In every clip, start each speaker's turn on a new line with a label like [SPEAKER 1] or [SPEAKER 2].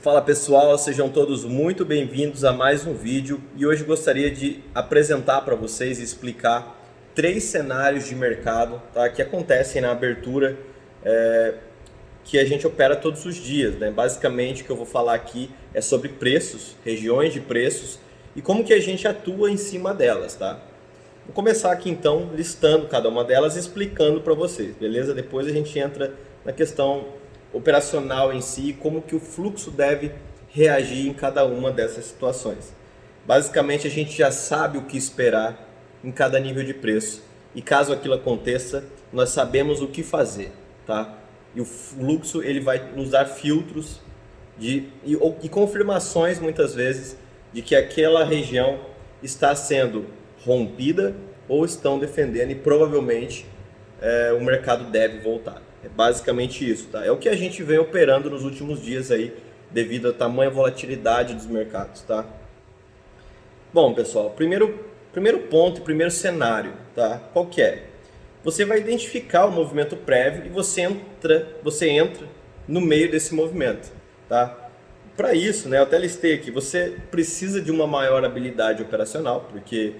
[SPEAKER 1] Fala pessoal, sejam todos muito bem-vindos a mais um vídeo e hoje gostaria de apresentar para vocês e explicar três cenários de mercado, tá, que acontecem na abertura que a gente opera todos os dias, né? Basicamente o que eu vou falar aqui é sobre preços, regiões de preços e como que a gente atua em cima delas, tá? Vou começar aqui então listando cada uma delas e explicando para vocês, beleza? Depois a gente entra na questão operacional em si, como que o fluxo deve reagir em cada uma dessas situações. Basicamente a gente já sabe o que esperar em cada nível de preço e caso aquilo aconteça, nós sabemos o que fazer, tá? E o fluxo ele vai nos dar filtros e confirmações muitas vezes de que aquela região está sendo rompida ou estão defendendo e provavelmente o mercado deve voltar. É basicamente isso, tá? É o que a gente vem operando nos últimos dias aí, devido à tamanha volatilidade dos mercados, tá? Bom, pessoal, primeiro ponto, primeiro cenário, tá? Qual que é? Você vai identificar o movimento prévio e você entra no meio desse movimento, tá? Para isso, né, eu até listei aqui, você precisa de uma maior habilidade operacional, porque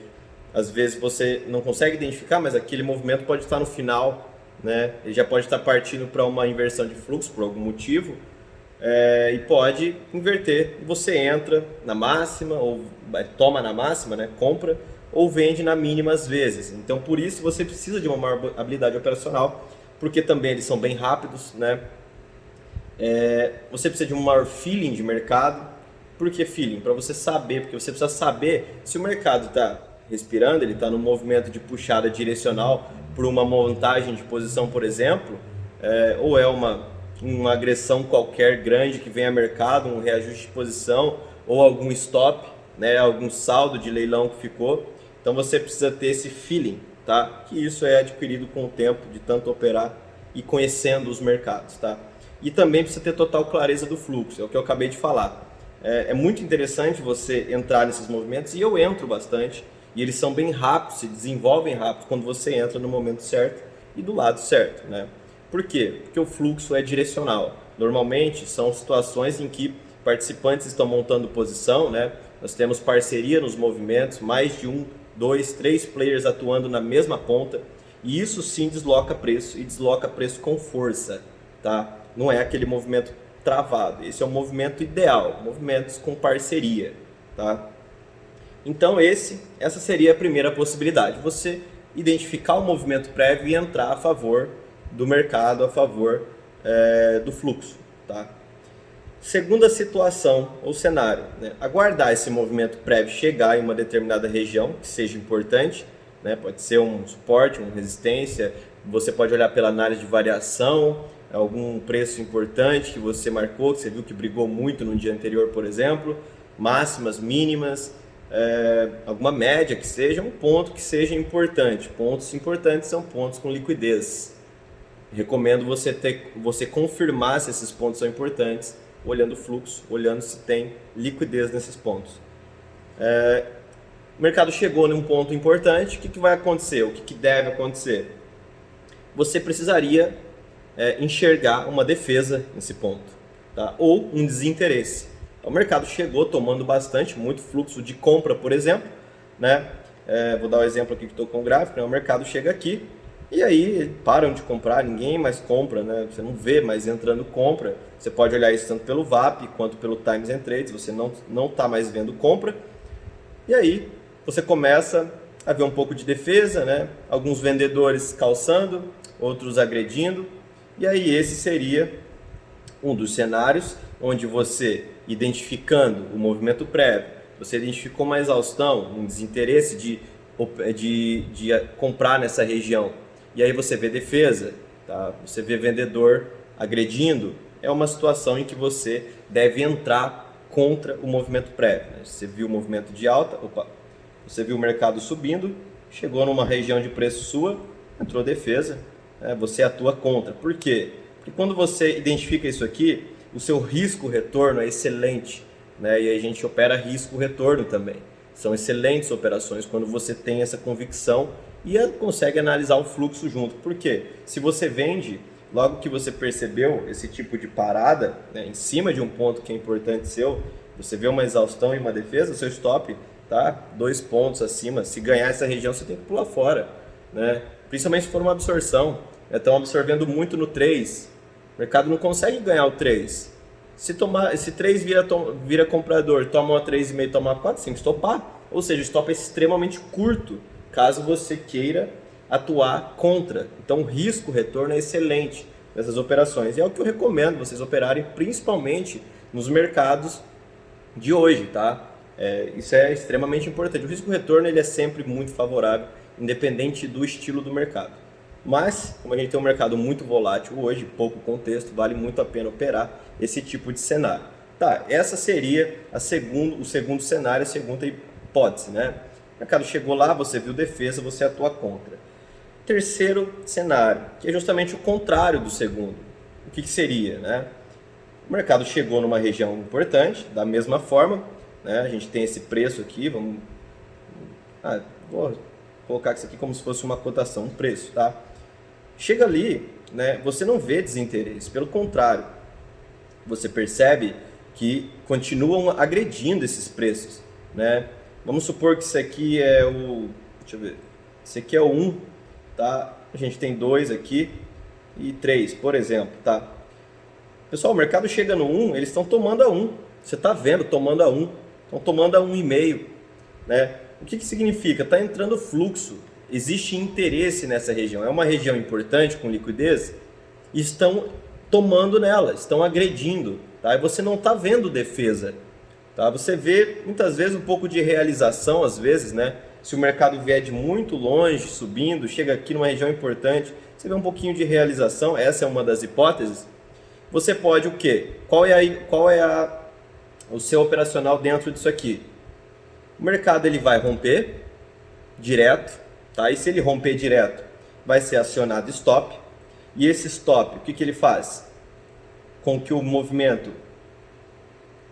[SPEAKER 1] às vezes você não consegue identificar, mas aquele movimento pode estar no final, né? Ele já pode estar partindo para uma inversão de fluxo por algum motivo e pode inverter. E você entra na máxima, ou toma na máxima, né? Compra, ou vende na mínima às vezes. Então por isso você precisa de uma maior habilidade operacional, porque também eles são bem rápidos, né? Você precisa de um maior feeling de mercado. Por que feeling? Para você saber, porque você precisa saber se o mercado está respirando, ele está no movimento de puxada direcional por uma montagem de posição, por exemplo, ou é uma agressão qualquer grande que vem a mercado, um reajuste de posição ou algum stop, né, algum saldo de leilão que ficou. Então você precisa ter esse feeling, tá? Que isso é adquirido com o tempo de tanto operar e conhecendo os mercados, tá? E também precisa ter total clareza do fluxo, é o que eu acabei de falar. É muito interessante você entrar nesses movimentos e eu entro bastante. E eles são bem rápidos, se desenvolvem rápido quando você entra no momento certo e do lado certo, né? Por quê? Porque o fluxo é direcional. Normalmente são situações em que participantes estão montando posição, né? Nós temos parceria nos movimentos, mais de 1, 2, 3 players atuando na mesma ponta. E isso sim desloca preço e desloca preço com força, tá? Não é aquele movimento travado. Esse é o movimento ideal, movimentos com parceria, tá? Então essa seria a primeira possibilidade, você identificar o movimento prévio e entrar a favor do mercado, a favor do fluxo, tá? Segunda situação ou cenário, né? Aguardar esse movimento prévio chegar em uma determinada região que seja importante, né? Pode ser um suporte, uma resistência, você pode olhar pela análise de variação, algum preço importante que você marcou, que você viu que brigou muito no dia anterior, por exemplo, máximas, mínimas, alguma média que seja, um ponto que seja importante. Pontos importantes são pontos com liquidez. Recomendo você confirmar se esses pontos são importantes, olhando o fluxo, olhando se tem liquidez nesses pontos. O mercado chegou num ponto importante, o que vai acontecer? O que deve acontecer? Você precisaria enxergar uma defesa nesse ponto, tá? Ou um desinteresse. O mercado chegou tomando muito fluxo de compra, por exemplo, né? Vou dar um exemplo aqui que estou com o gráfico, né? O mercado chega aqui e aí param de comprar, ninguém mais compra, né? Você não vê mais entrando compra. Você pode olhar isso tanto pelo VAP quanto pelo Times and Trades, você não está mais vendo compra. E aí você começa a ver um pouco de defesa, né? Alguns vendedores calçando, outros agredindo. E aí esse seria um dos cenários onde você, identificando o movimento prévio, você identificou uma exaustão, um desinteresse de comprar nessa região, e aí você vê defesa, tá? Você vê vendedor agredindo, é uma situação em que você deve entrar contra o movimento prévio, né? Você viu o movimento de alta, você viu o mercado subindo, chegou numa região de preço sua, entrou defesa, né? Você atua contra. Por quê? Porque quando você identifica isso aqui, o seu risco-retorno é excelente, né? E aí a gente opera risco-retorno também. São excelentes operações quando você tem essa convicção e consegue analisar o fluxo junto. Por quê? Se você vende logo que você percebeu esse tipo de parada, né, em cima de um ponto que é importante seu, você vê uma exaustão e uma defesa, o seu stop tá 2 pontos acima. Se ganhar essa região, você tem que pular fora, né? Principalmente se for uma absorção. Estão absorvendo muito no 3. O mercado não consegue ganhar o 3. Se 3 vira comprador, toma uma 3,5, toma uma 4, você tem que estopar. Ou seja, o stop é extremamente curto, caso você queira atuar contra. Então o risco-retorno é excelente nessas operações. E é o que eu recomendo vocês operarem, principalmente nos mercados de hoje, tá? Isso é extremamente importante. O risco-retorno ele é sempre muito favorável, independente do estilo do mercado. Mas, como a gente tem um mercado muito volátil hoje, pouco contexto, vale muito a pena operar esse tipo de cenário. Tá, essa seria o segundo cenário, a segunda hipótese, né? O mercado chegou lá, você viu defesa, você atua contra. Terceiro cenário, que é justamente o contrário do segundo. O que seria, né? O mercado chegou numa região importante, da mesma forma, né? A gente tem esse preço aqui, vou colocar isso aqui como se fosse uma cotação, um preço, tá? Chega ali, né? Você não vê desinteresse, pelo contrário, você percebe que continuam agredindo esses preços, né? Vamos supor que isso aqui é deixa eu ver, esse aqui é o 1, tá? A gente tem 2 aqui e 3, por exemplo, tá? Pessoal, o mercado chega no 1, eles estão tomando a 1. Você está vendo, tomando a 1. Estão tomando a 1,5, né? O que significa? Está entrando fluxo. Existe interesse nessa região. É uma região importante, com liquidez, e estão tomando nela, estão agredindo, tá? E você não está vendo defesa, tá? Você vê, muitas vezes, um pouco de realização, às vezes, né? Se o mercado vier de muito longe, subindo, chega aqui numa região importante, você vê um pouquinho de realização. Essa é uma das hipóteses. Você pode o quê? Qual é o seu operacional dentro disso aqui? O mercado ele vai romper direto, tá? E se ele romper direto, vai ser acionado stop. E esse stop, o que ele faz?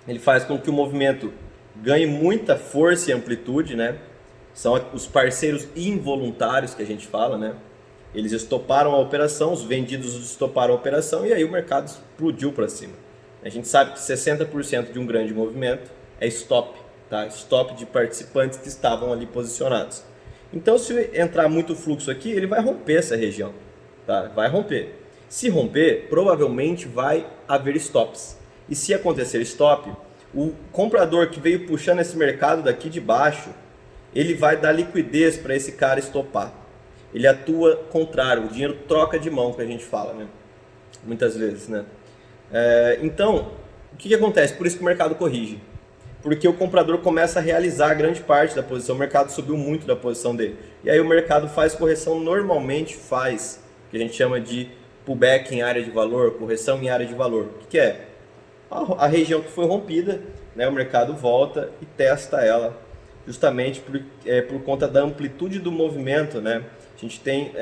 [SPEAKER 1] Ele faz com que o movimento ganhe muita força e amplitude, né? São os parceiros involuntários que a gente fala, né? Eles estoparam a operação, os vendidos estoparam a operação e aí o mercado explodiu para cima. A gente sabe que 60% de um grande movimento é stop, tá? Stop de participantes que estavam ali posicionados. Então, se entrar muito fluxo aqui, ele vai romper essa região, tá? Vai romper. Se romper, provavelmente vai haver stops. E se acontecer stop, o comprador que veio puxando esse mercado daqui de baixo, ele vai dar liquidez para esse cara estopar. Ele atua contrário, o dinheiro troca de mão, que a gente fala, né? Muitas vezes, né? Então, o que acontece? Por isso que o mercado corrige. Porque o comprador começa a realizar grande parte da posição, o mercado subiu muito da posição dele. E aí o mercado faz correção, normalmente faz, que a gente chama de pullback em área de valor, correção em área de valor. O que é? A região que foi rompida, né? O mercado volta e testa ela, justamente por conta da amplitude do movimento, né? A gente tem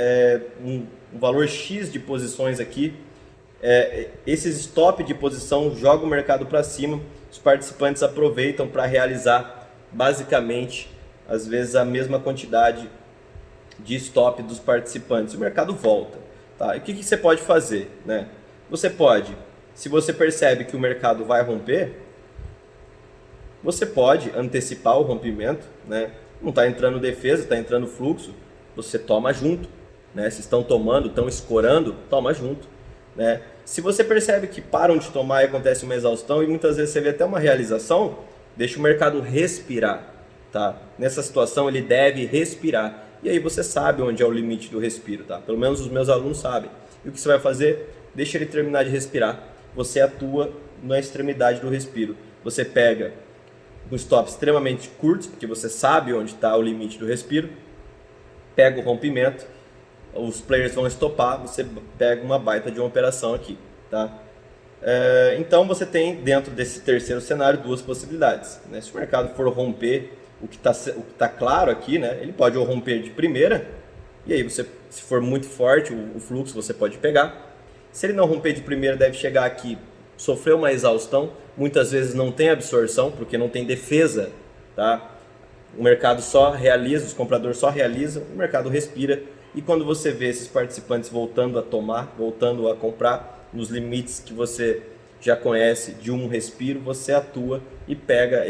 [SPEAKER 1] um valor X de posições aqui. Esses stop de posição jogam o mercado para cima. Os participantes aproveitam para realizar basicamente, às vezes, a mesma quantidade de stop dos participantes. O mercado volta, tá? E o que você pode fazer, né? Você pode, se você percebe que o mercado vai romper, você pode antecipar o rompimento, né? Não está entrando defesa, está entrando fluxo, você toma junto, né? Se estão tomando, estão escorando, toma junto, né? Se você percebe que param de tomar e acontece uma exaustão e muitas vezes você vê até uma realização, deixa o mercado respirar, tá? Nessa situação ele deve respirar. E aí você sabe onde é o limite do respiro, tá? Pelo menos os meus alunos sabem. E o que você vai fazer? Deixa ele terminar de respirar. Você atua na extremidade do respiro. Você pega um stop extremamente curto, porque você sabe onde está o limite do respiro, pega o rompimento, os players vão estopar, você pega uma baita de uma operação aqui, tá? Então você tem dentro desse terceiro cenário duas possibilidades, né? Se o mercado for romper, o que tá claro aqui, né? Ele pode ou romper de primeira, e aí você, se for muito forte o fluxo, você pode pegar. Se ele não romper de primeira, deve chegar aqui, sofrer uma exaustão, muitas vezes não tem absorção, porque não tem defesa, tá? O mercado só realiza, os compradores só realizam, o mercado respira e quando você vê esses participantes voltando a tomar, voltando a comprar nos limites que você já conhece de um respiro, você atua e pega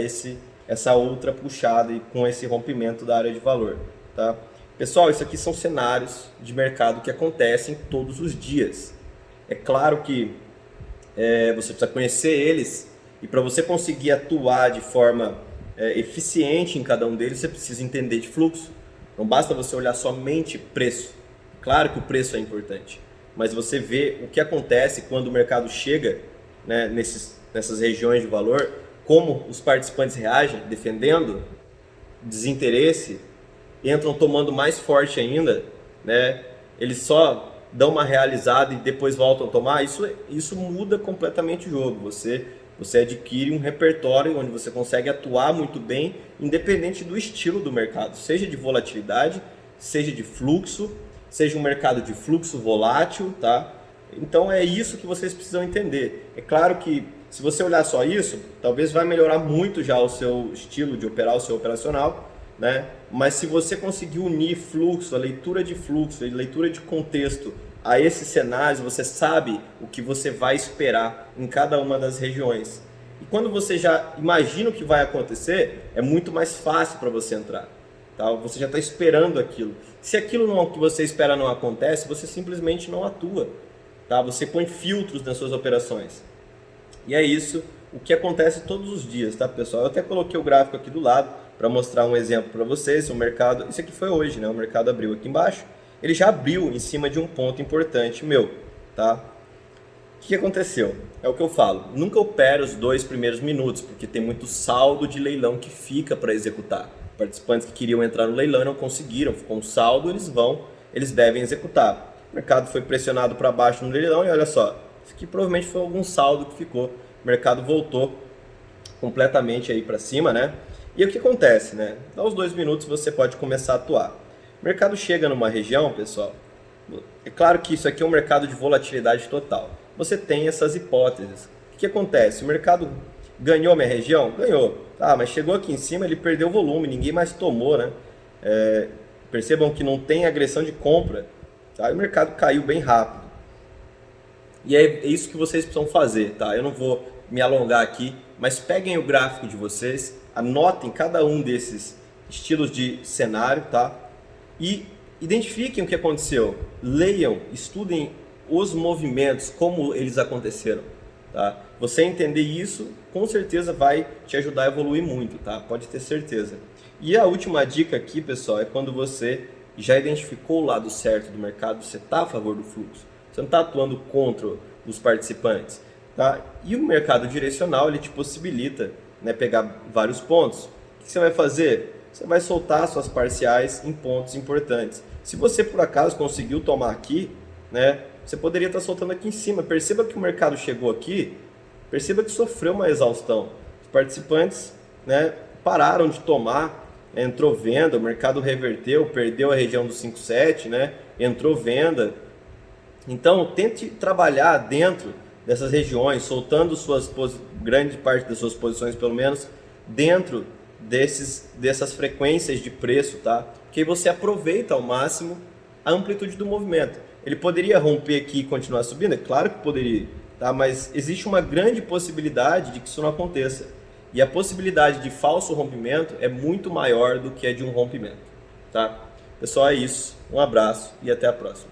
[SPEAKER 1] essa outra puxada e com esse rompimento da área de valor, tá? Pessoal, isso aqui são cenários de mercado que acontecem todos os dias. É claro que você precisa conhecer eles e para você conseguir atuar de forma eficiente em cada um deles, você precisa entender de fluxo. Não basta você olhar somente preço. Claro que o preço é importante, mas você vê o que acontece quando o mercado chega, né, nessas regiões de valor, como os participantes reagem, defendendo desinteresse, entram tomando mais forte ainda, né? Eles só dão uma realizada e depois voltam a tomar. Isso muda completamente o jogo. Você adquire um repertório onde você consegue atuar muito bem, independente do estilo do mercado, seja de volatilidade, seja de fluxo, seja um mercado de fluxo volátil, tá? Então é isso que vocês precisam entender. É claro que se você olhar só isso, talvez vai melhorar muito já o seu estilo de operar, o seu operacional, né? Mas se você conseguir unir fluxo, a leitura de fluxo, a leitura de contexto a esses cenários, você sabe o que você vai esperar em cada uma das regiões. E quando você já imagina o que vai acontecer, é muito mais fácil para você entrar. Tá? Você já está esperando aquilo. Se aquilo que você espera não acontece, você simplesmente não atua. Tá? Você põe filtros nas suas operações. E é isso o que acontece todos os dias, tá, pessoal? Eu até coloquei o gráfico aqui do lado para mostrar um exemplo para vocês. O mercado, isso aqui foi hoje, né? O mercado abriu aqui embaixo. Ele já abriu em cima de um ponto importante meu, tá? O que aconteceu? É o que eu falo. Nunca opere os 2 primeiros minutos, porque tem muito saldo de leilão que fica para executar. Participantes que queriam entrar no leilão não conseguiram, ficou um saldo, eles devem executar. O mercado foi pressionado para baixo no leilão e olha só, isso aqui provavelmente foi algum saldo que ficou. O mercado voltou completamente aí para cima, né? E o que acontece, né? Aos 2 minutos você pode começar a atuar. O mercado chega numa região, pessoal, é claro que isso aqui é um mercado de volatilidade total. Você tem essas hipóteses. O que acontece? O mercado ganhou minha região? Ganhou. Ah, mas chegou aqui em cima, ele perdeu volume, ninguém mais tomou, né? Percebam que não tem agressão de compra. Tá? E o mercado caiu bem rápido. E é isso que vocês precisam fazer, tá? Eu não vou me alongar aqui, mas peguem o gráfico de vocês, anotem cada um desses estilos de cenário, tá? E identifiquem o que aconteceu, leiam, estudem os movimentos, como eles aconteceram, tá? Você entender isso, com certeza vai te ajudar a evoluir muito, tá? Pode ter certeza. E a última dica aqui, pessoal, é quando você já identificou o lado certo do mercado, você está a favor do fluxo, você não está atuando contra os participantes, tá? E o mercado direcional, ele te possibilita, né, pegar vários pontos. O que você vai fazer? Você vai soltar suas parciais em pontos importantes. Se você por acaso conseguiu tomar aqui, né, você poderia estar soltando aqui em cima. Perceba que o mercado chegou aqui, perceba que sofreu uma exaustão. Os participantes, né, pararam de tomar, entrou venda, o mercado reverteu, perdeu a região do 5,7, né, entrou venda. Então tente trabalhar dentro dessas regiões, soltando grande parte das suas posições pelo menos dentro dessas frequências de preço, tá? Que você aproveita ao máximo a amplitude do movimento. Ele poderia romper aqui e continuar subindo? É claro que poderia, tá? Mas existe uma grande possibilidade de que isso não aconteça. E a possibilidade de falso rompimento é muito maior do que a de um rompimento, tá? Pessoal, é isso. Um abraço e até a próxima.